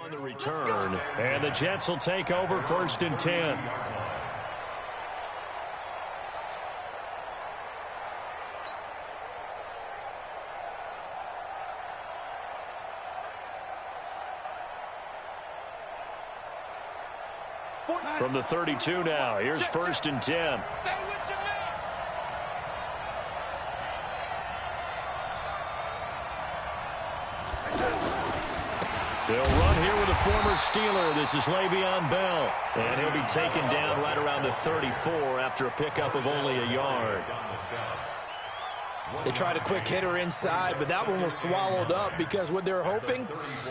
On the return, and the Jets will take over 1st and 10. From the 32 now, here's 1st and 10. They'll run here with a former Steeler. This is Le'Veon Bell. And he'll be taken down right around the 34 after a pickup of only a yard. They tried a quick hitter inside, but that one was swallowed up because what they're hoping,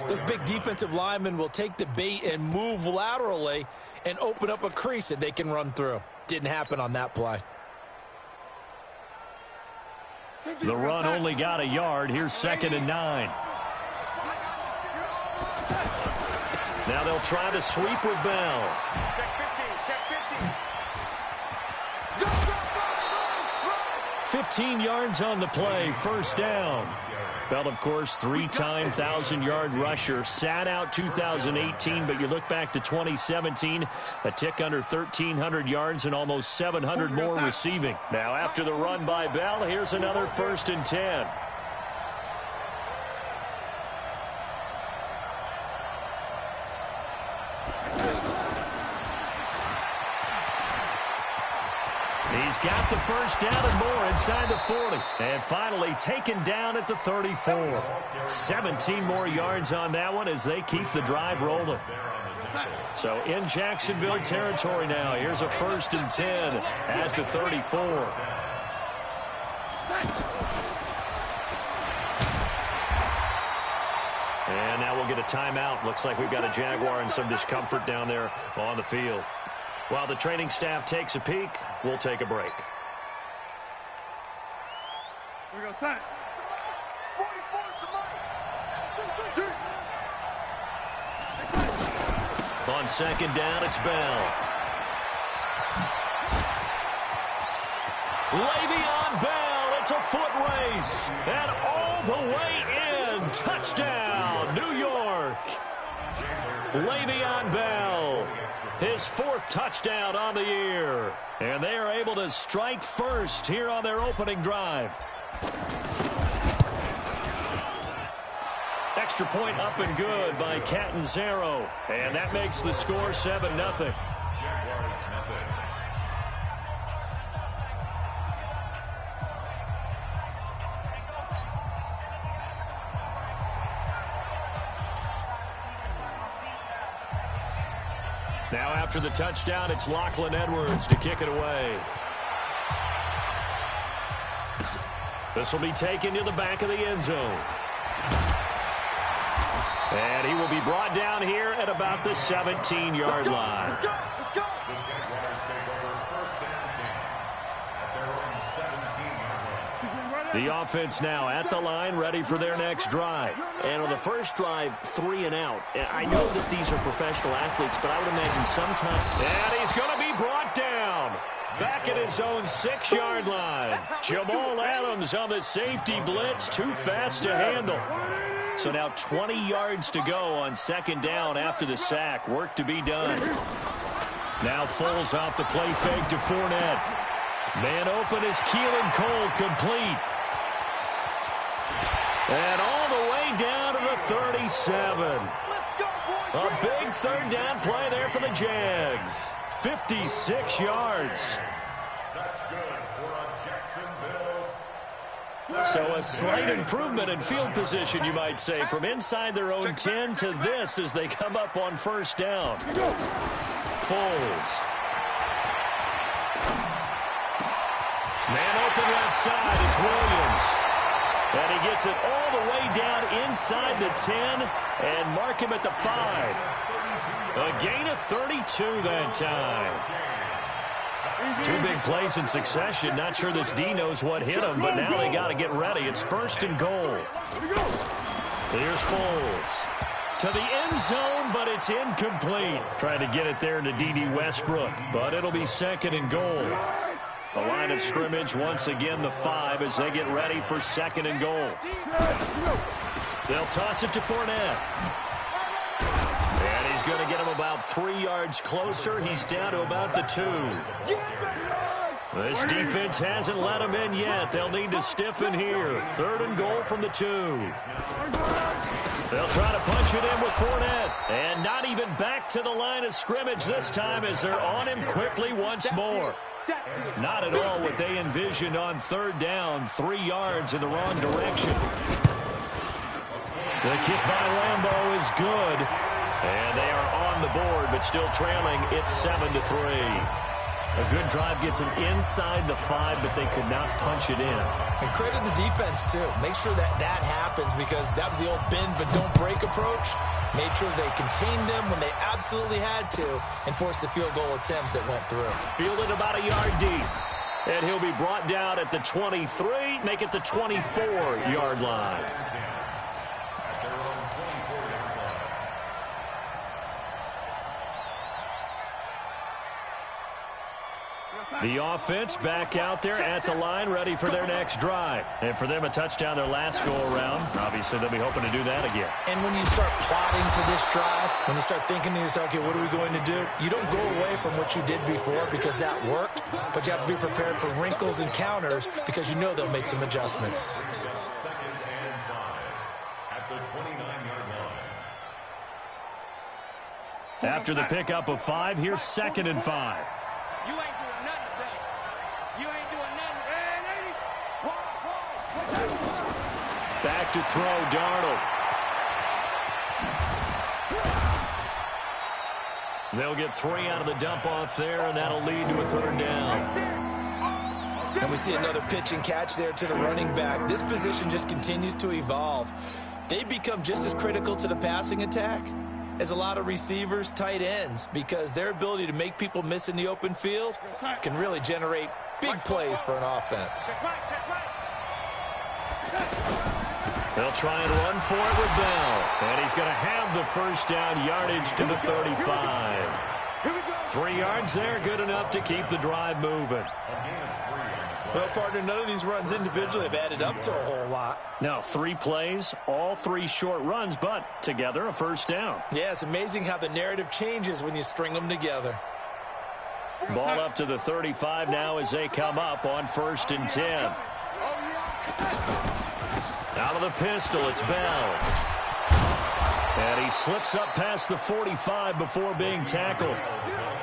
this big defensive lineman will take the bait and move laterally and open up a crease that they can run through. Didn't happen on that play. The run only got a yard. Here's 2nd and 9. Now they'll try to sweep with Bell. Check 15, check 15. 15 yards on the play, 1st down. Bell, of course, 3-time 1,000-yard rusher. Sat out 2018, but you look back to 2017, a tick under 1,300 yards and almost 700 more receiving. Now, after the run by Bell, here's another 1st and 10. He's got the 1st down and more inside the 40. And finally taken down at the 34. 17 more yards on that one as they keep the drive rolling. So in Jacksonville territory now. Here's a 1st and 10 at the 34. And now we'll get a timeout. Looks like we've got a Jaguar and some discomfort down there on the field. While the training staff takes a peek, we'll take a break. Here we go, son. 44 On 2nd down, it's Bell. Le'Veon Bell, it's a foot race. And all the way in. Touchdown, New York. Le'Veon Bell, his 4th touchdown on the year. And they are able to strike first here on their opening drive. Extra point up and good by Catanzaro. And that makes the score 7-0. Now after the touchdown, it's Lachlan Edwards to kick it away. This will be taken to the back of the end zone. And he will be brought down here at about the 17-yard line. The offense now at the line, ready for their next drive. And on the first drive, 3 and out. I know that these are professional athletes, but I would imagine sometime. And he's going to be brought down. Back at his own 6-yard line. Jamal Adams on the safety blitz. Too fast to handle. So now 20 yards to go on 2nd down after the sack. Work to be done. Now Foles off the play fake to Fournette. Man open is Keelan Cole, complete. And all the way down to the 37. A big 3rd down play there for the Jags. 56 yards. So a slight improvement in field position, you might say, from inside their own 10 to this as they come up on 1st down. Foles. Man open right side, it's Williams. And he gets it all the way down inside the 10 and mark him at the 5. A gain of 32 that time. 2 big plays in succession. Not sure this D knows what hit him, but now they got to get ready. It's 1st and goal. Here's Foles. To the end zone, but it's incomplete. Trying to get it there to D.D. Westbrook, but it'll be 2nd and goal. The line of scrimmage, once again, the 5 as they get ready for 2nd and goal. They'll toss it to Fournette. going to get him about 3 yards closer. He's down to about the 2. This defense hasn't let him in yet. They'll need to stiffen here. 3rd and goal from the 2. They'll try to punch it in with Fournette. And not even back to the line of scrimmage this time as they're on him quickly once more. Not at all what they envisioned on 3rd down. 3 yards in the wrong direction. The kick by Lambeau is good. And they are on the board, but still trailing. It's 7-3. A good drive gets them inside the 5, but they could not punch it in. And credit the defense, too. Make sure that happens because that was the old bend but don't break approach. Made sure they contained them when they absolutely had to and forced the field goal attempt that went through. Fielded about a yard deep. And he'll be brought down at the 23, make it the 24-yard line. The offense back out there at the line, ready for their next drive. And for them, a touchdown their last go-around. Obviously, they'll be hoping to do that again. And when you start plotting for this drive, when you start thinking to yourself, okay, what are we going to do? You don't go away from what you did before because that worked, but you have to be prepared for wrinkles and counters because you know they'll make some adjustments. After the pickup of 5, here's 2nd and 5. You ain't doing nothing today. You ain't doing nothing. Back to throw, Darnold. They'll get 3 out of the dump-off there, and that'll lead to a 3rd down. And we see another pitch and catch there to the running back. This position just continues to evolve. They become just as critical to the passing attack as a lot of receivers, tight ends, because their ability to make people miss in the open field can really generate big plays for an offense. They'll try and run for it with Bell. And he's going to have the 1st down, yardage to the 35. 3 yards there, good enough to keep the drive moving. Well, partner, none of these runs individually have added up to a whole lot. Now, 3 plays, all 3 short runs, but together a 1st down. Yeah, it's amazing how the narrative changes when you string them together. Ball up to the 35 now as they come up on 1st and 10. Out of the pistol, it's Bell. And he slips up past the 45 before being tackled.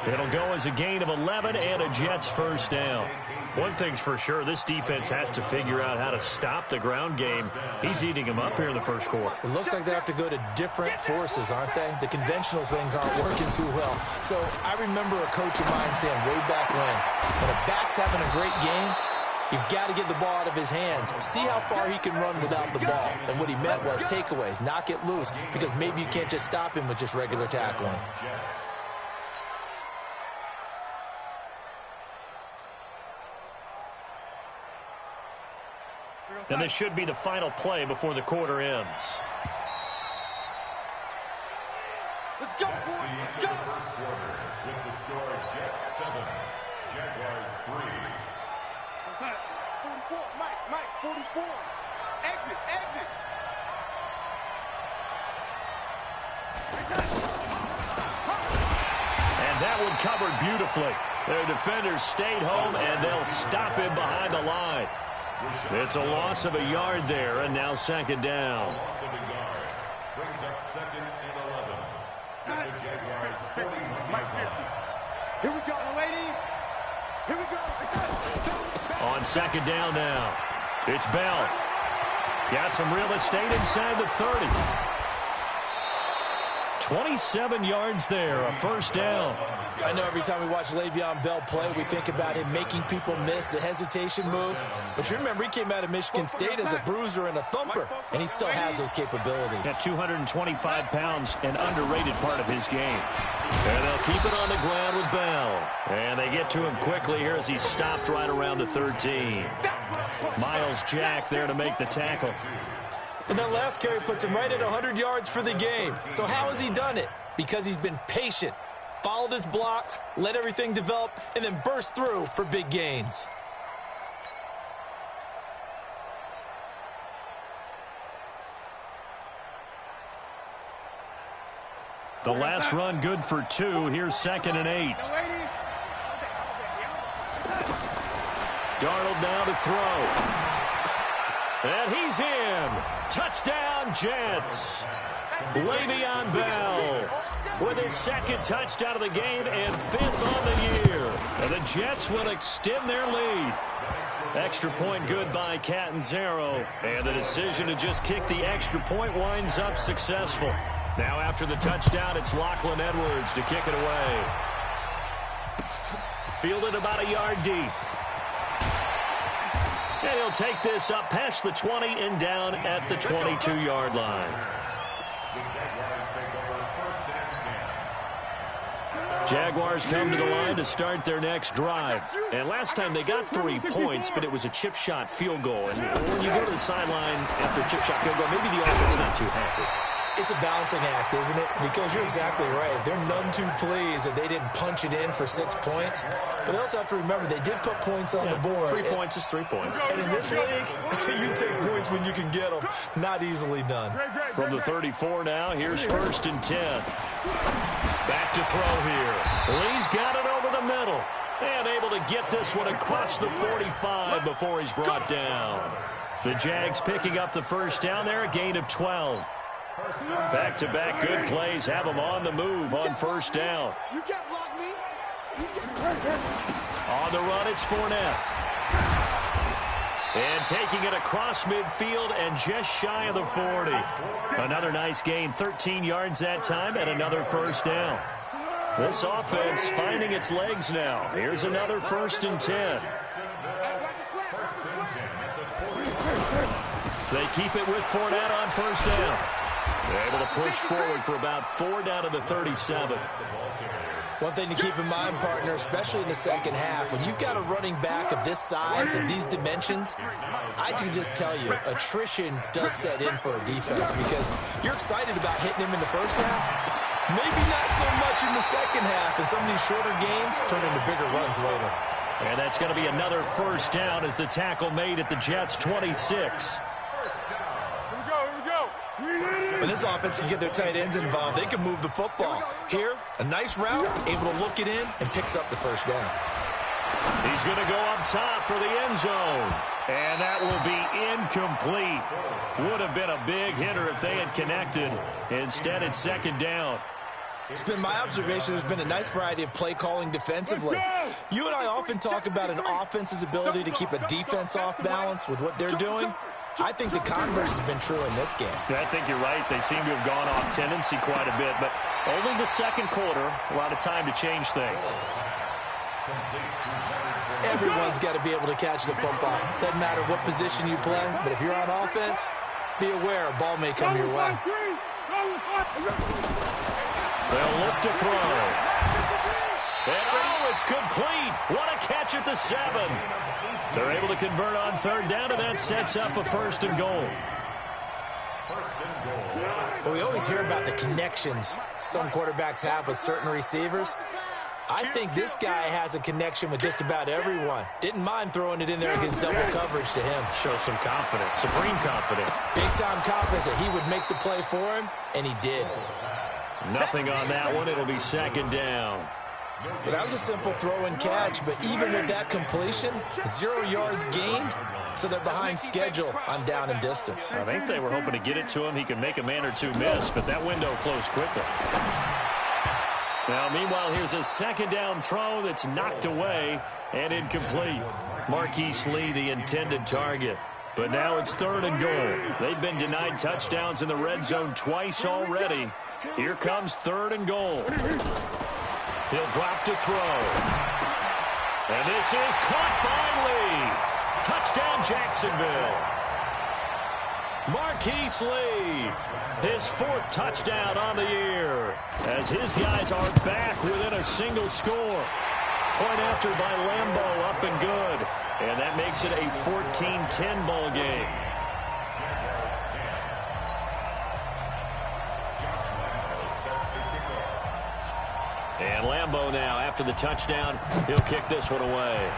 It'll go as a gain of 11 and a Jets 1st down. One thing's for sure, this defense has to figure out how to stop the ground game. He's eating them up here in the 1st quarter. It looks like they have to go to different forces, aren't they? The conventional things aren't working too well. So I remember a coach of mine saying way back when a back's having a great game, you've got to get the ball out of his hands. See how far he can run without the ball. And what he meant was takeaways, knock it loose, because maybe you can't just stop him with just regular tackling. And this should be the final play before the quarter ends. Let's go, boys. Let's go. First quarter with the score Jets 7, Jaguars 3. What's that? 44, Mike, 44. Exit. And that one covered beautifully. Their defenders stayed home, and they'll stop him behind the line. It's a loss of a yard there, and now 2nd down. Loss of a yard brings up 2nd and 11. The Jaguars 41-yard line. Here we go, lady. Here we go. On 2nd down now, it's Bell. Got some real estate inside the 30. 27 yards there, a 1st down. I know every time we watch Le'Veon Bell play, we think about him making people miss the hesitation move. But you remember, he came out of Michigan State as a bruiser and a thumper, and he still has those capabilities. At 225 pounds, an underrated part of his game. And they'll keep it on the ground with Bell. And they get to him quickly here as he's stopped right around the 13. Miles Jack there to make the tackle. And that last carry puts him right at 100 yards for the game. So how has he done it? Because he's been patient, followed his blocks, let everything develop, and then burst through for big gains. The last run good for 2. Here's 2nd and 8. Darnold now to throw. And he's in. Touchdown, Jets. Le'Veon Bell with his 2nd touchdown of the game and 5th on the year. And the Jets will extend their lead. Extra point good by Catanzaro. And the decision to just kick the extra point winds up successful. Now after the touchdown, it's Lachlan Edwards to kick it away. Fielded about a yard deep. And he'll take this up past the 20 and down at the 22-yard line. Jaguars come to the line to start their next drive. And last time they got 3 points, but it was a chip shot field goal. And when you go to the sideline after a chip shot field goal, maybe the offense not too happy. It's a balancing act, isn't it? Because you're exactly right. They're none too pleased that they didn't punch it in for 6 points. But they also have to remember they did put points on the board. 3 points is 3 points. And in this league, you take points when you can get them. Not easily done. From the 34 now, here's 1st and 10. Back to throw here. Lee's got it over the middle. And able to get this one across the 45 before he's brought down. The Jags picking up the 1st down there, a gain of 12. Back-to-back good plays have them on the move on 1st down. You can't block me. On the run, it's Fournette. And taking it across midfield and just shy of the 40. Another nice gain, 13 yards that time, and another 1st down. This offense finding its legs now. Here's another 1st and 10. They keep it with Fournette on 1st down. They're able to push forward for about 4 down to the 37. One thing to keep in mind, partner, especially in the second half, when you've got a running back of this size and these dimensions, I can just tell you, attrition does set in for a defense because you're excited about hitting him in the first half. Maybe not so much in the second half, and some of these shorter gains turn into bigger runs later. And that's going to be another 1st down as the tackle made at the Jets' 26. When this offense can get their tight ends involved, they can move the football. Here, a nice route, able to look it in, and picks up the 1st down. He's going to go up top for the end zone. And that will be incomplete. Would have been a big hitter if they had connected. Instead, it's 2nd down. It's been my observation there's been a nice variety of play calling defensively. You and I often talk about an offense's ability to keep a defense off balance with what they're doing. I think the converse has been true in this game. I think you're right. They seem to have gone off tendency quite a bit, but only the 2nd quarter, a lot of time to change things. Everyone's got to be able to catch the football. Doesn't matter what position you play, but if you're on offense, be aware a ball may come your way. They'll look to throw. And oh, it's complete. What a catch at the 7. They're able to convert on 3rd down, and that sets up a 1st and goal. Well, we always hear about the connections some quarterbacks have with certain receivers. I think this guy has a connection with just about everyone. Didn't mind throwing it in there against double coverage to him. Shows some confidence, supreme confidence. Big-time confidence that he would make the play for him, and he did. Nothing on that one. It'll be 2nd down. Well, that was a simple throw and catch, but even with that completion, 0 yards gained, so they're behind schedule on down and distance. I think they were hoping to get it to him. He can make a man or two miss, but that window closed quickly. Now, meanwhile, here's a 2nd down throw that's knocked away and incomplete. Marquise Lee, the intended target. But now it's 3rd and goal. They've been denied touchdowns in the red zone twice already. Here comes 3rd and goal. He'll drop to throw. And this is caught by Lee. Touchdown, Jacksonville. Marquise Lee, his 4th touchdown on the year, as his guys are back within a single score. Point after by Lambeau, up and good. And that makes it a 14-10 ball game. And Lambeau now, after the touchdown, he'll kick this one away.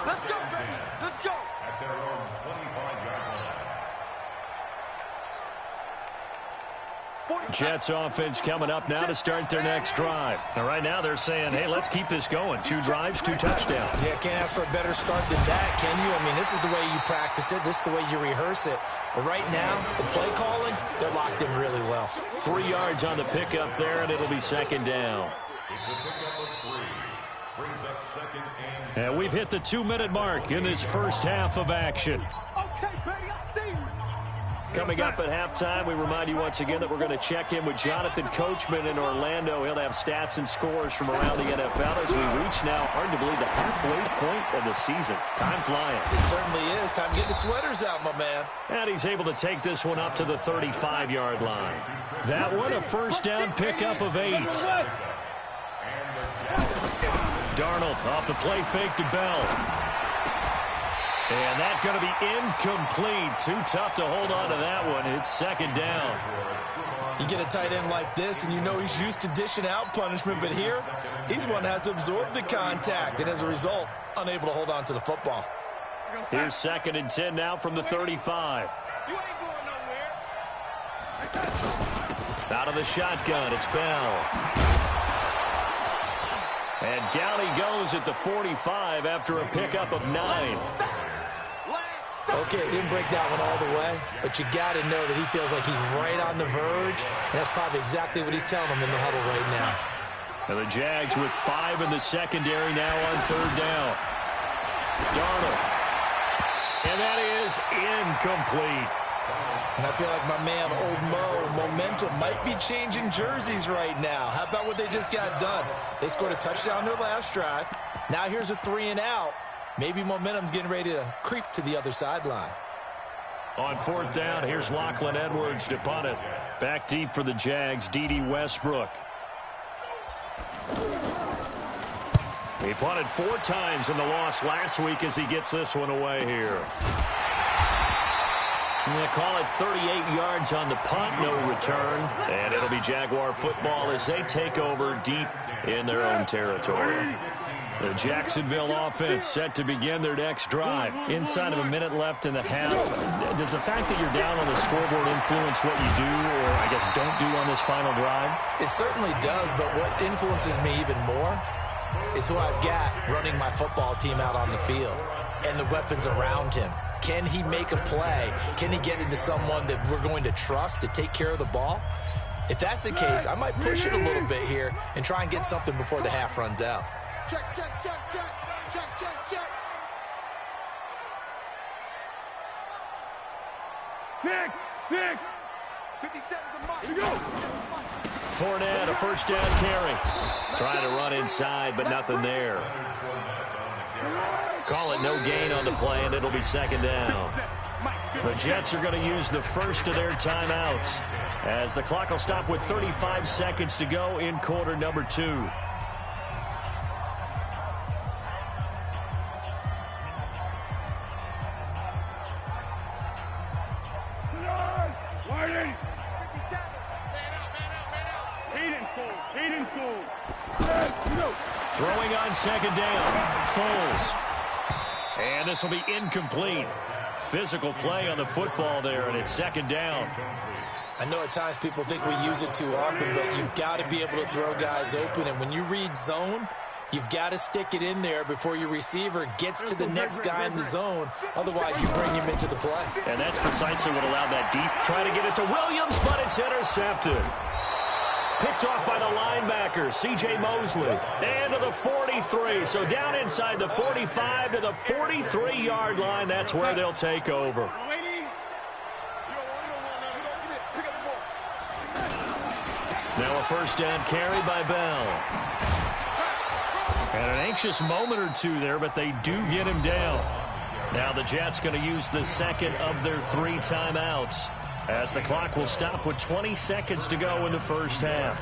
Let's go, baby. Let's go. At their own 25-yard line. Jets offense coming up now to start their next drive. And right now they're saying, hey, let's keep this going. 2 drives, 2 touchdowns. Yeah, can't ask for a better start than that, can you? I mean, this is the way you practice it. This is the way you rehearse it. But right now, the play calling, they're locked in really well. 3 yards on the pickup there, and it'll be second down. It's a pickup of 3. Brings up second and 7. And we've hit the 2-minute mark in this first half of action. Okay, buddy, I see you. Coming up at halftime, we remind you once again that we're going to check in with Jonathan Coachman in Orlando. He'll have stats and scores from around the NFL as we reach now, hard to believe, the halfway point of the season. Time flying. It certainly is. Time to get the sweaters out, my man. And he's able to take this one up to the 35-yard line. That one, a first down pickup of 8. Darnold off the play fake to Bell. And that's going to be incomplete. Too tough to hold on to that one. It's second down. You get a tight end like this, and you know he's used to dishing out punishment, but here, he's the one that has to absorb the contact, and as a result, unable to hold on to the football. Here's second and 10 now from the 35. You ain't going nowhere. Out of the shotgun, it's Bell. And down he goes at the 45 after a pickup of 9. Okay, he didn't break that one all the way, but you got to know that he feels like he's right on the verge, and that's probably exactly what he's telling him in the huddle right now. And the Jags with 5 in the secondary now on third down. Darnold. And that is incomplete. And I feel like my man, Old Mo, momentum might be changing jerseys right now. How about what they just got done? They scored a touchdown their last drive. Now here's a 3 and out. Maybe momentum's getting ready to creep to the other sideline. On fourth down, here's Lachlan Edwards to punt it. Back deep for the Jags, D.D. Westbrook. He punted 4 times in the loss last week as he gets this one away here. And they call it 38 yards on the punt, no return. And it'll be Jaguar football as they take over deep in their own territory. The Jacksonville offense set to begin their next drive. Inside of a minute left in the half. Does the fact that you're down on the scoreboard influence what you do, or I guess don't do on this final drive? It certainly does, but what influences me even more is who I've got running my football team out on the field and the weapons around him. Can he make a play? Can he get into someone that we're going to trust to take care of the ball? If that's the case, I might push it a little bit here and try and get something before the half runs out. Check, check, check, check, check, check, check. Pick, pick. 50 seconds of here we go. Fournette, a first down carry. Trying to run inside, but nothing there. Call it no gain on the play, and it'll be second down. The Jets are going to use the first of their timeouts as the clock will stop with 35 seconds to go in quarter number 2. Throwing on second down. Foles. And this will be incomplete. Physical play on the football there, and it's second down. I know at times people think we use it too often, but you've got to be able to throw guys open. And when you read zone, you've got to stick it in there before your receiver gets to the next guy in the zone. Otherwise, you bring him into the play. And that's precisely what allowed that deep. Trying to get it to Williams, but it's intercepted. Picked off by the linebacker, C.J. Mosley. And to the 43. So down inside the 45 to the 43-yard line. That's where they'll take over. Now a first down carry by Bell. And an anxious moment or two there, but they do get him down. Now the Jets going to use the second of their 3 timeouts, as the clock will stop with 20 seconds to go in the first half.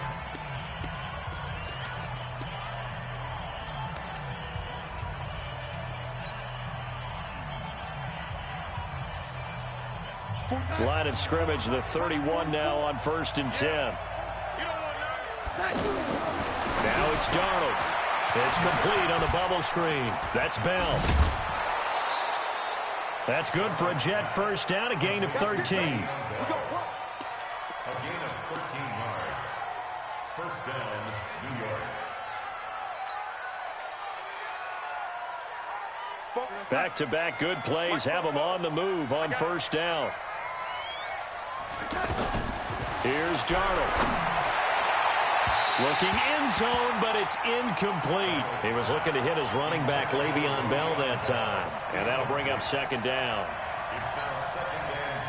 Line of scrimmage, the 31 now on 1st and 10. Now it's Darnold. It's complete on the bubble screen. That's Bell. That's good for a Jet first down, a gain of 13. A gain of 13 yards. First down, New York. Back-to-back good plays have them on the move on first down. Here's Darnold. Looking end zone, but it's incomplete. He was looking to hit his running back, Le'Veon Bell, that time. And that'll bring up second down. It's now second and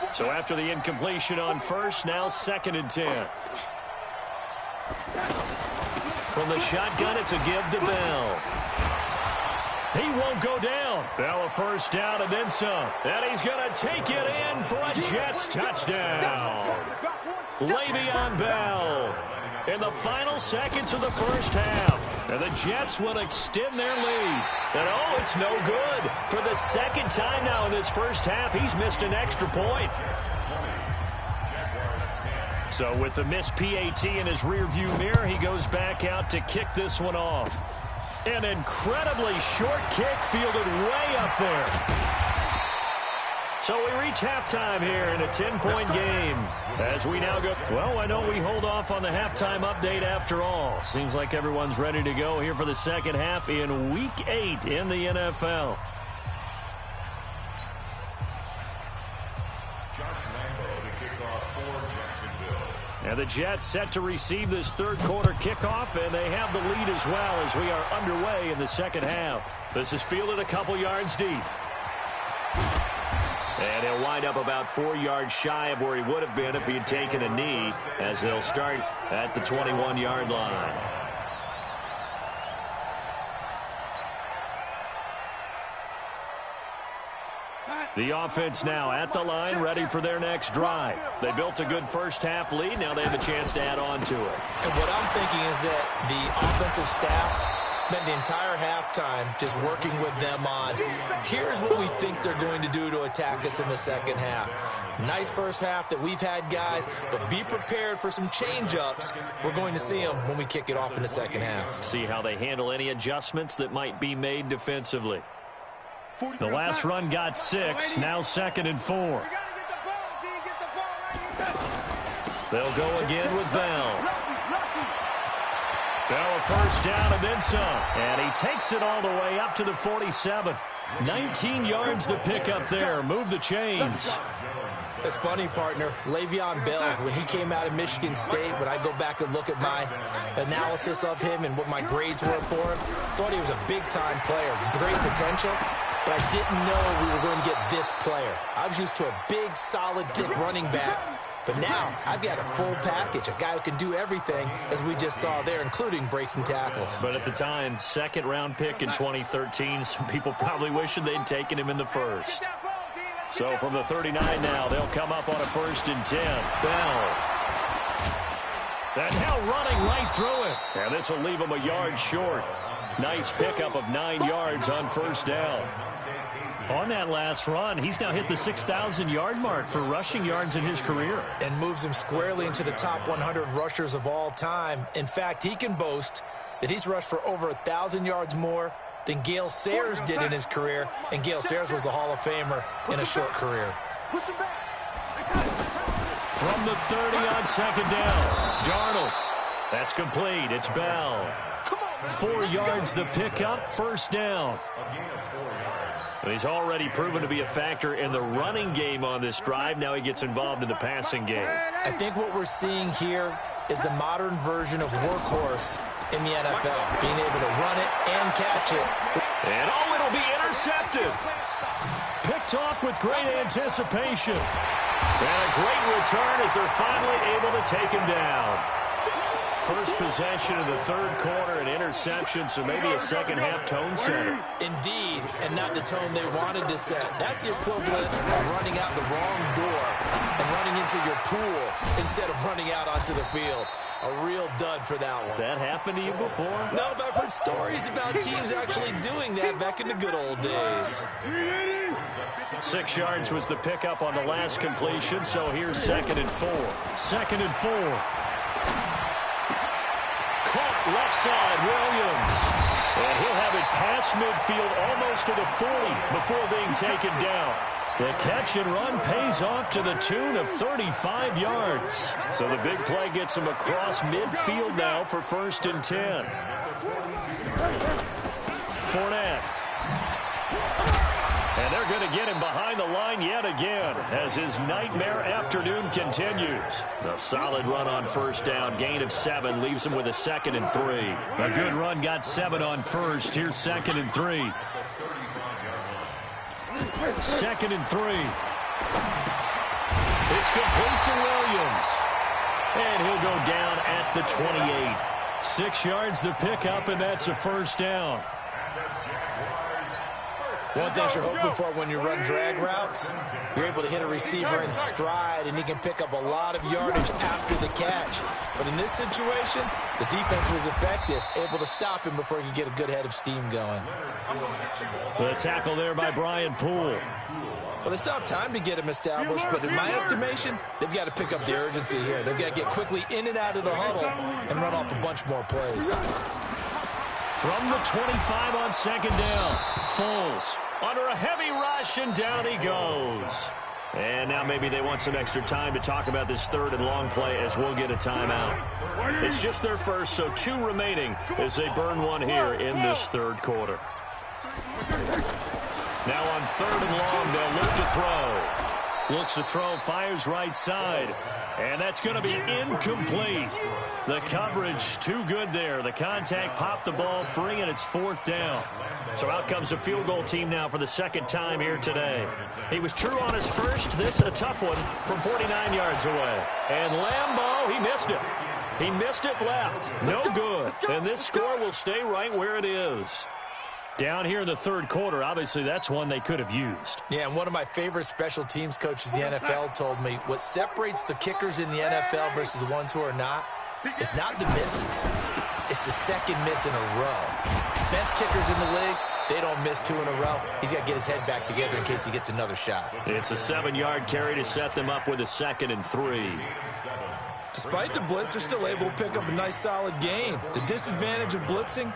10. So after the incompletion on first, now second and 10. From the shotgun, it's a give to Bell. He won't go down. Bell a first down and then some. And he's going to take it in for a Jets touchdown. Le'Veon Bell in the final seconds of the first half. And the Jets will extend their lead. And oh, it's no good. For the second time now in this first half, he's missed an extra point. So with the missed PAT in his rearview mirror, he goes back out to kick this one off. An incredibly short kick fielded way up there. So we reach halftime here in a 10-point game. As we now go, well, why don't we hold off on the halftime update after all? Seems like everyone's ready to go here for the second half in Week 8 in the NFL. And the Jets set to receive this third quarter kickoff, and they have the lead as well as we are underway in the second half. This is fielded a couple yards deep. And he'll wind up about 4 yards shy of where he would have been if he had taken a knee, as they'll start at the 21-yard line. The offense now at the line, ready for their next drive. They built a good first-half lead. Now they have a chance to add on to it. And what I'm thinking is that the offensive staff spent the entire halftime just working with them on, here's what we think they're going to do to attack us in the second half. Nice first half that we've had, guys, but be prepared for some change-ups. We're going to see them when we kick it off in the second half. See how they handle any adjustments that might be made defensively. The last run got 6, now second and 4. They'll go again with Bell. Bell a first down and then some. And he takes it all the way up to the 47. 19 yards the pick up there. Move the chains. It's funny, partner. Le'Veon Bell, when he came out of Michigan State, when I go back and look at my analysis of him and what my grades were for him, thought he was a big-time player, great potential, but I didn't know we were going to get this player. I was used to a big, solid, thick running back, but now I've got a full package, a guy who can do everything, as we just saw there, including breaking tackles. But at the time, second-round pick in 2013, some people probably wishing they'd taken him in the first. So from the 39 now, they'll come up on a first and 10. Bell. And now running right through it. And this will leave him a yard short. Nice pickup of 9 yards on first down. On that last run, he's now hit the 6,000-yard mark for rushing yards in his career. And moves him squarely into the top 100 rushers of all time. In fact, he can boast that he's rushed for over 1,000 yards more than Gale Sayers did in his career, and Gale Sayers was a Hall of Famer in a short career. From the 30 on second down, Darnold. That's complete. It's Bell. 4 yards the pickup, first down. He's already proven to be a factor in the running game on this drive. Now he gets involved in the passing game. I think what we're seeing here is the modern version of workhorse in the NFL, being able to run it and catch it. And oh, it'll be intercepted. Picked off with great anticipation. And a great return as they're finally able to take him down. First possession of the third quarter, an interception, so maybe a second-half tone setter. Indeed, and not the tone they wanted to set. That's the equivalent of running out the wrong door and running into your pool instead of running out onto the field. A real dud for that one. Has that happened to you before? No, but I've heard stories about teams actually doing that back in the good old days. 6 yards was the pickup on the last completion, so here's second and 4. Second and 4. Caught left side, Williams. And he'll have it past midfield almost to the 40 before being taken down. The catch and run pays off to the tune of 35 yards. So the big play gets him across midfield now for 1st and 10. Fournette. And they're going to get him behind the line yet again as his nightmare afternoon continues. A solid run on 1st down. Gain of 7 leaves him with a 2nd and 3. A good run got 7 on 1st. Here's 2nd and 3. 2nd and 3. It's complete to Williams. And he'll go down at the 28. 6 yards the pickup, and that's a 1st down. One thing you're hoping for when you run drag routes, you're able to hit a receiver in stride, and he can pick up a lot of yardage after the catch. But in this situation, the defense was effective, able to stop him before he could get a good head of steam going. The tackle there by Brian Poole. Well, they still have time to get him established, but in my estimation, they've got to pick up the urgency here. They've got to get quickly in and out of the huddle and run off a bunch more plays. From the 25 on 2nd down, Foles under a heavy rush, and down he goes. And now maybe they want some extra time to talk about this 3rd and long play as we'll get a timeout. It's just their first, so 2 remaining as they burn 1 here in this 3rd quarter. Now on 3rd and long, they'll look to throw. Looks to throw, fires right side. And that's going to be incomplete. The coverage too good there. The contact popped the ball free, and it's 4th down. So out comes a field goal team now for the 2nd time here today. He was true on his first. This a tough one from 49 yards away. And Lambeau, he missed it. He missed it left. No good. And this score will stay right where it is. Down here in the 3rd quarter, obviously that's one they could have used. Yeah, and one of my favorite special teams coaches in the NFL told me what separates the kickers in the NFL versus the ones who are not is not the misses. It's the 2nd miss in a row. Best kickers in the league, they don't miss 2 in a row. He's got to get his head back together in case he gets another shot. It's a 7-yard carry to set them up with a 2nd and 3. Despite the blitz, they're still able to pick up a nice solid gain. The disadvantage of blitzing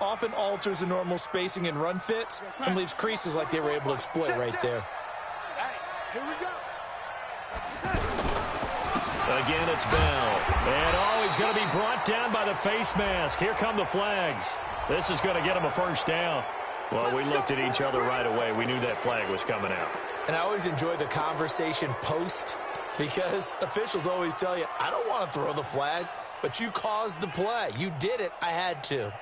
often alters the normal spacing and run fits and leaves creases like they were able to exploit right there. Here we go. Again, it's Bell. And he's going to be brought down by the face mask. Here come the flags. This is going to get him a 1st down. Well, we looked at each other right away. We knew that flag was coming out. And I always enjoy the conversation post because officials always tell you, I don't want to throw the flag, but you caused the play. You did it. I had to.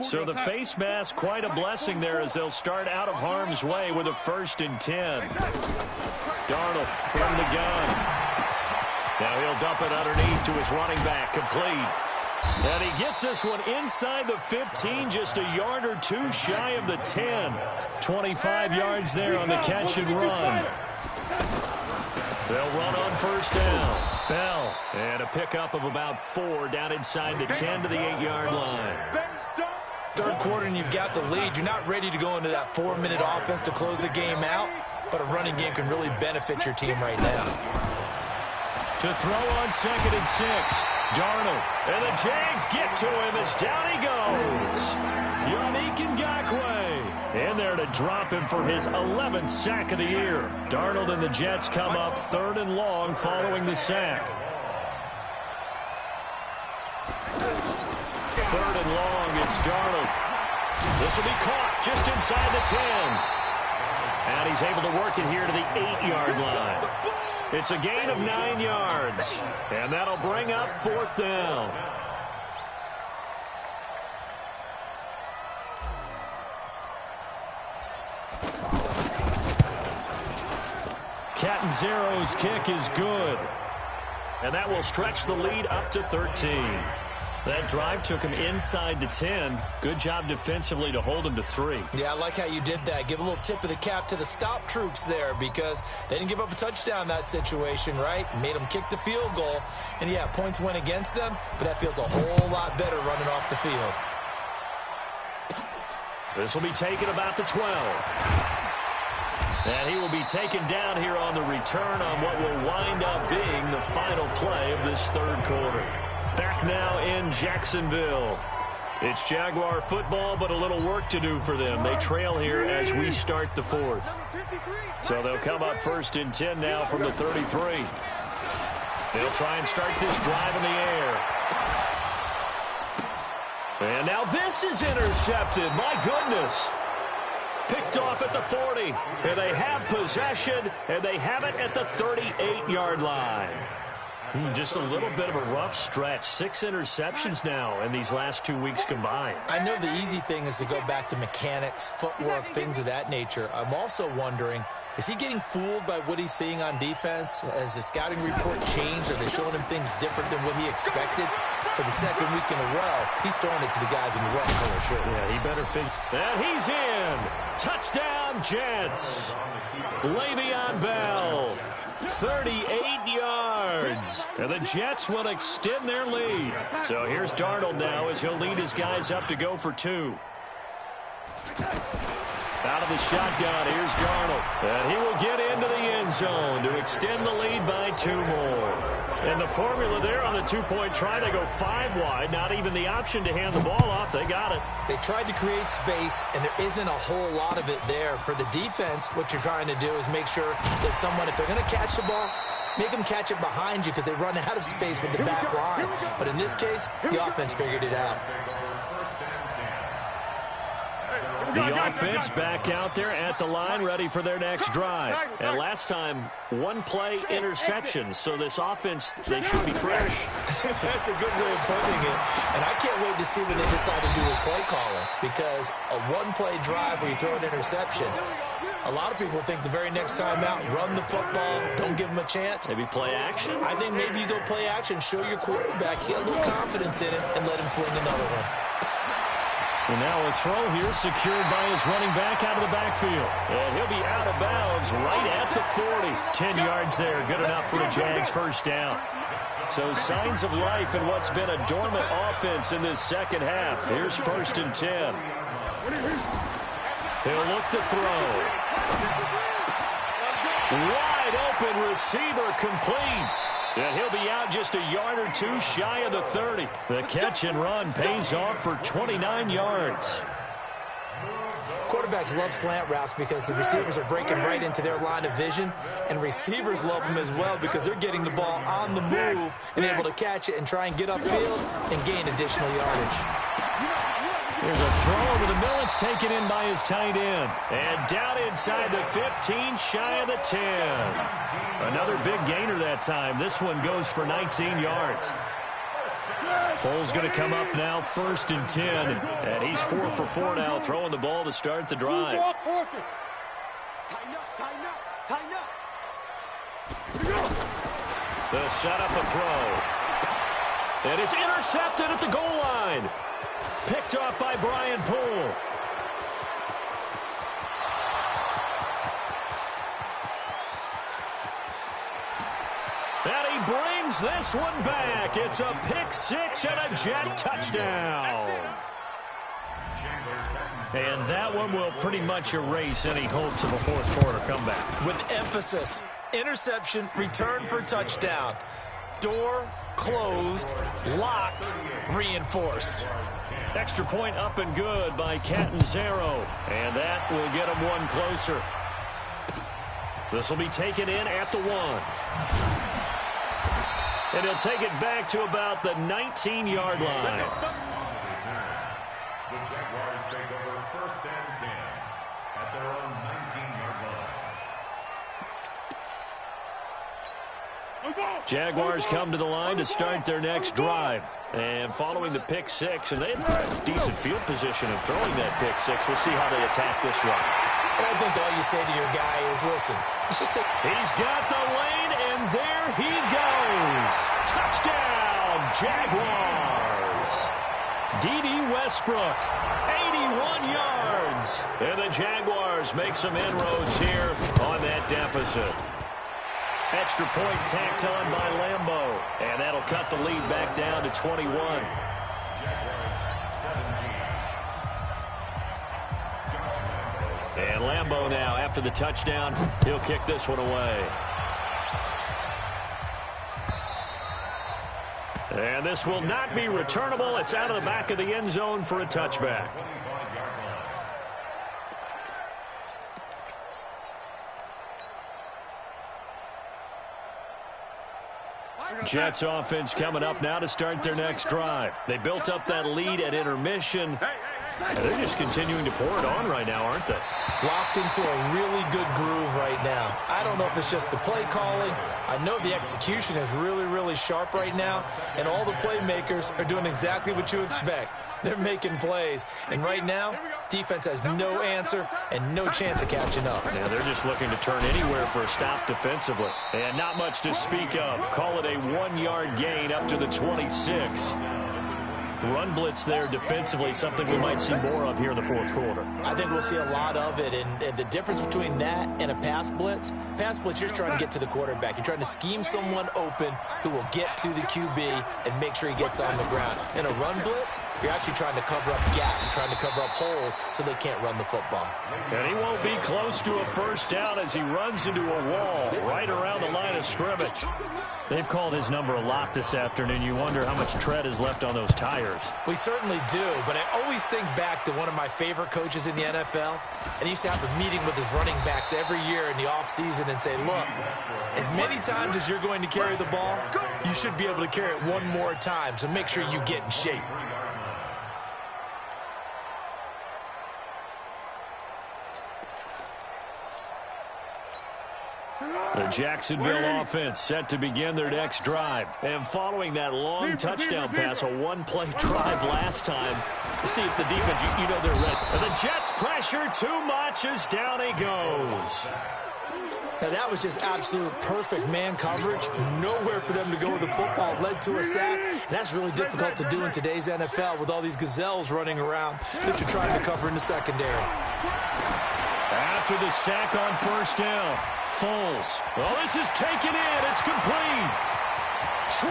So the face mask, quite a blessing there as they'll start out of harm's way with a 1st and 10. Darnold from the gun. Now he'll dump it underneath to his running back, complete. And he gets this one inside the 15, just a yard or 2 shy of the 10. 25 yards there on the catch and run. They'll run on 1st down. Bell, and a pickup of about 4 down inside the 10 to the 8-yard line. 3rd quarter and you've got the lead. You're not ready to go into that 4-minute offense to close the game out, but a running game can really benefit your team right now. To throw on 2nd and 6. Darnold, and the Jags get to him as down he goes. Yannick Ngakoue in there to drop him for his 11th sack of the year. Darnold and the Jets come up 3rd and long following the sack. 3rd and long, it's Darnold. This will be caught just inside the 10. And he's able to work it here to the 8-yard line. It's a gain of 9 yards. And that'll bring up 4th down. Catanzaro's kick is good. And that will stretch the lead up to 13. That drive took him inside the 10. Good job defensively to hold him to 3. Yeah, I like how you did that. Give a little tip of the cap to the stop troops there because they didn't give up a touchdown in that situation, right? Made them kick the field goal. And, yeah, points went against them, but that feels a whole lot better running off the field. This will be taken about the 12. And he will be taken down here on the return on what will wind up being the final play of this 3rd quarter. Back now in Jacksonville. It's Jaguar football, but a little work to do for them. They trail here as we start the fourth. So they'll come up 1st and 10 now from the 33. They'll try and start this drive in the air. And now this is intercepted. My goodness. Picked off at the 40. And they have possession, and they have it at the 38-yard line. Just a little bit of a rough stretch. 6 interceptions now in these last 2 weeks combined. I know the easy thing is to go back to mechanics, footwork, things of that nature. I'm also wondering, is he getting fooled by what he's seeing on defense? Has the scouting report changed? Are they showing him things different than what he expected? For the 2nd week in a row, he's throwing it to the guys in the red color shirts. Yeah, he better figure. And he's in. Touchdown, Jets. Le'Veon Bell, 38 yards. And the Jets will extend their lead. So here's Darnold now as he'll lead his guys up to go for 2. Out of the shotgun, here's Darnold. And he will get into the end zone to extend the lead by 2 more. And the formula there on the 2-point try to go 5 wide. Not even the option to hand the ball off. They got it. They tried to create space, and there isn't a whole lot of it there. For the defense, what you're trying to do is make sure that someone, if they're going to catch the ball, make them catch it behind you because they run out of space with the back line. But in this case, the offense figured it out. The offense back out there at the line, ready for their next drive. And last time, 1-play interception. So this offense, they should be fresh. That's a good way of putting it. And I can't wait to see what they decide to do with play calling. Because a 1-play drive where you throw an interception, a lot of people think the very next time out, run the football, don't give them a chance. Maybe play action? I think maybe you go play action, show your quarterback, get a little confidence in it, and let him fling another one. And now a throw here secured by his running back out of the backfield. And he'll be out of bounds right at the 40. 10 yards there, good enough for a Jags first down. So signs of life in what's been a dormant offense in this second half. Here's 1st and 10. He'll look to throw. Wide open receiver complete. And he'll be out just a yard or 2 shy of the 30. The catch and run pays off for 29 yards. Quarterbacks love slant routes because the receivers are breaking right into their line of vision, and receivers love them as well because they're getting the ball on the move and able to catch it and try and get upfield and gain additional yardage. There's a throw over the middle. It's taken in by his tight end. And down inside the 15, shy of the 10. Another big gainer that time. This one goes for 19 yards. Foles going to come up now, 1st and 10. And he's 4 for 4 now, throwing the ball to start the drive. They'll set up a throw. And it's intercepted at the goal line. Picked off by Brian Poole. And he brings this one back. It's a pick-6 and a Jet touchdown. And that one will pretty much erase any hopes of a fourth-quarter comeback. With emphasis, interception, return for touchdown. Door closed, locked, reinforced. Extra point up and good by Catanzaro. And that will get him one closer. This will be taken in at the 1. And he'll take it back to about the 19-yard line. The Jaguars take over 1st and 10 at their own 19-yard line. Jaguars come to the line to start their next drive. And following the pick-6, and they've got decent field position in throwing that pick-6. We'll see how they attack this one. And I think all you say to your guy is, listen, let's just take... He's got the lane, and there he goes. Touchdown, Jaguars. D.D. Westbrook, 81 yards. And the Jaguars make some inroads here on that deficit. Extra point tacked on by Lambeau. And that'll cut the lead back down to 21. And Lambeau now, after the touchdown, he'll kick this one away. And this will not be returnable. It's out of the back of the end zone for a touchback. Jets offense coming up now to start their next drive. They built up that lead at intermission. And they're just continuing to pour it on right now, aren't they? Locked into a really good groove right now. I don't know if it's just the play calling. I know the execution is really, really sharp right now. And all the playmakers are doing exactly what you expect. They're making plays. And right now, defense has no answer and no chance of catching up. Yeah, they're just looking to turn anywhere for a stop defensively. And not much to speak of. Call it a 1-yard gain up to the 26. Run blitz there defensively, something we might see more of here in the fourth quarter. I think we'll see a lot of it, and the difference between that and a pass blitz, you're trying to get to the quarterback. You're trying to scheme someone open who will get to the QB and make sure he gets on the ground. In a run blitz, you're actually trying to cover up gaps. You're trying to cover up holes so they can't run the football. And he won't be close to a first down as he runs into a wall right around the line of scrimmage. They've called his number a lot this afternoon. You wonder how much tread is left on those tires. We certainly do, but I always think back to one of my favorite coaches in the NFL, and he used to have a meeting with his running backs every year in the offseason and say, look, as many times as you're going to carry the ball, you should be able to carry it one more time, so make sure you get in shape. The Jacksonville offense set to begin their next drive. And following that long touchdown pass, a one-play drive last time, let's see if the defense, you know they're ready. And the Jets pressure too much as down he goes. Now, that was just absolute perfect man coverage. Nowhere for them to go with the football. Led to a sack. And that's really difficult to do in today's NFL with all these gazelles running around that you're trying to cover in the secondary. After the sack on first down, Foles. Well, this is taken in. It's complete. 20,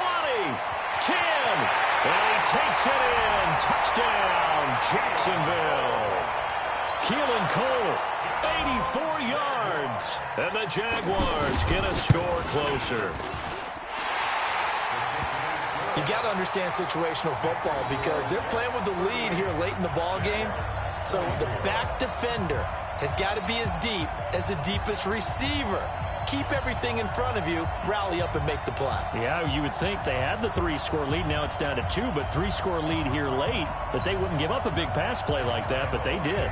10, and he takes it in. Touchdown, Jacksonville. Keelan Cole, 84 yards. And the Jaguars get a score closer. You got to understand situational football because they're playing with the lead here late in the ball game. So the back defender has got to be as deep as the deepest receiver. Keep everything in front of you, rally up and make the play. Yeah, you would think they had the 3-score lead. Now it's down to 2, but 3-score lead here late. But they wouldn't give up a big pass play like that, but they did.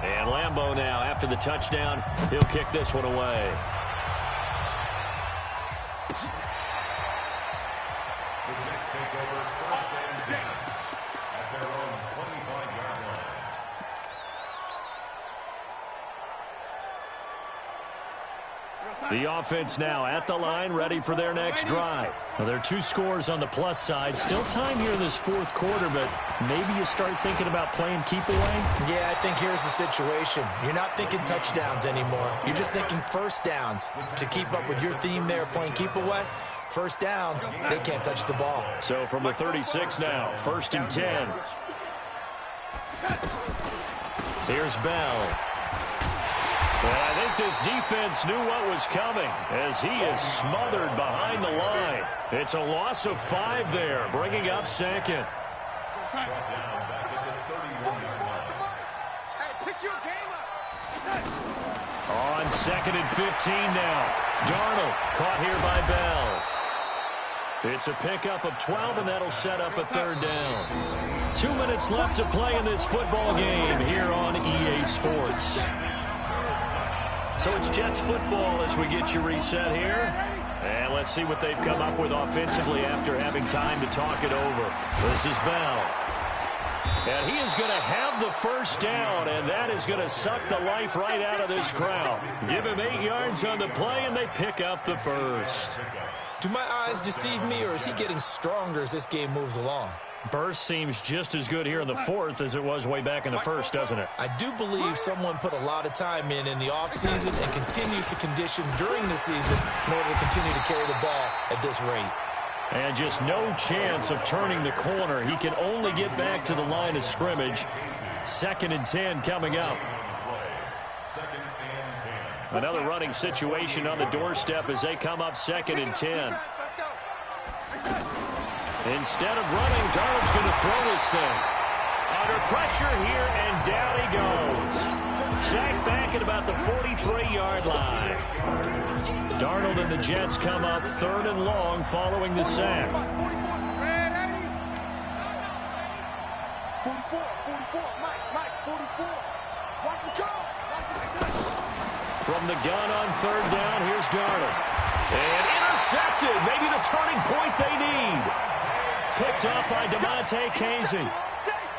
And Lambeau now, after the touchdown, he'll kick this one away. The offense now at the line, ready for their next drive. Now, there are 2 scores on the plus side. Still time here in this fourth quarter, but maybe you start thinking about playing keep away? Yeah, I think here's the situation. You're not thinking touchdowns anymore. You're just thinking first downs. To keep up with your theme there, playing keep away, first downs, they can't touch the ball. So from the 36 now, 1st and 10. Here's Bell. And I think this defense knew what was coming as he is smothered behind the line. It's a loss of 5 there, bringing up 2nd. On 2nd and 15 now. Darnold caught here by Bell. It's a pickup of 12, and that'll set up a 3rd down. 2 minutes left to play in this football game here on EA Sports. So it's Jets football as we get you reset here. And let's see what they've come up with offensively after having time to talk it over. This is Bell. And he is going to have the first down, and that is going to suck the life right out of this crowd. Give him 8 yards on the play, and they pick up the first. Do my eyes deceive me, or is he getting stronger as this game moves along? Burst seems just as good here in the 4th as it was way back in the 1st, doesn't it? I do believe someone put a lot of time in the offseason and continues to condition during the season in order to continue to carry the ball at this rate. And just no chance of turning the corner. He can only get back to the line of scrimmage. 2nd and 10 coming up. Another running situation on the doorstep as they come up 2nd and 10. Instead of running, Darnold's going to throw this thing. Under pressure here, and down he goes. Sacked back at about the 43-yard line. Darnold and the Jets come up 3rd and long following the sack. 44, Mike, 44. Watch the go. From the gun on 3rd down, here's Darnold. And intercepted, maybe the turning point they need. Picked up by DeMonte Casey.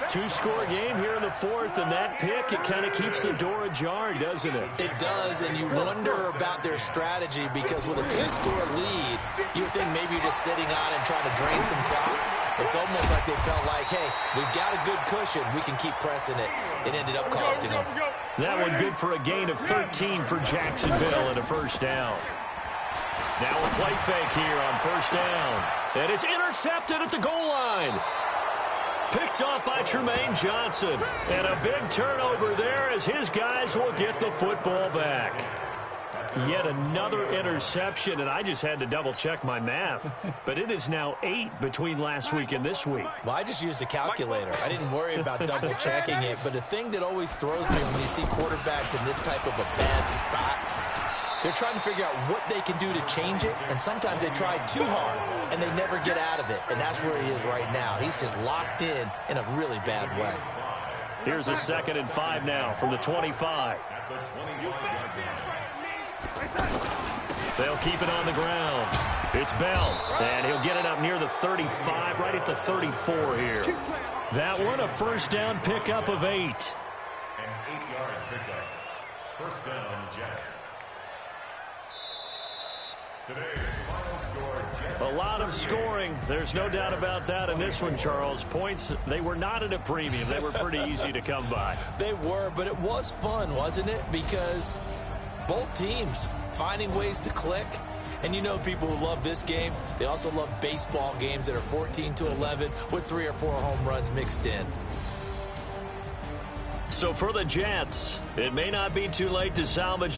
2-score game here in the 4th, and that pick, it kind of keeps the door ajar, doesn't it? It does, and you wonder about their strategy because with a 2-score lead, you think maybe you're just sitting on it and trying to drain some clock. It's almost like they felt like, hey, we've got a good cushion. We can keep pressing it. It ended up costing them. That one good for a gain of 13 for Jacksonville and a 1st down. Now a play fake here on 1st down. And it's intercepted at the goal line. Picked off by Tremaine Johnson. And a big turnover there as his guys will get the football back. Yet another interception, and I just had to double-check my math. But it is now 8 between last week and this week. Well, I just used a calculator. I didn't worry about double-checking it. But the thing that always throws me when you see quarterbacks in this type of a bad spot, they're trying to figure out what they can do to change it, and sometimes they try too hard, and they never get out of it, and that's where he is right now. He's just locked in a really bad way. Here's a 2nd and 5 now from the 25. They'll keep it on the ground. It's Bell, and he'll get it up near the 35, right at the 34 here. That one, a 1st down pickup of 8. An 8-yard pickup. 1st down, Jets. Today's final score, Jets. A lot of scoring. There's no doubt about that in this one, Charles. Points, they were not at a premium. They were pretty easy to come by. They were, but it was fun, wasn't it? Because both teams finding ways to click. And you know people who love this game, they also love baseball games that are 14-11 with 3 or 4 home runs mixed in. So for the Jets, it may not be too late to salvage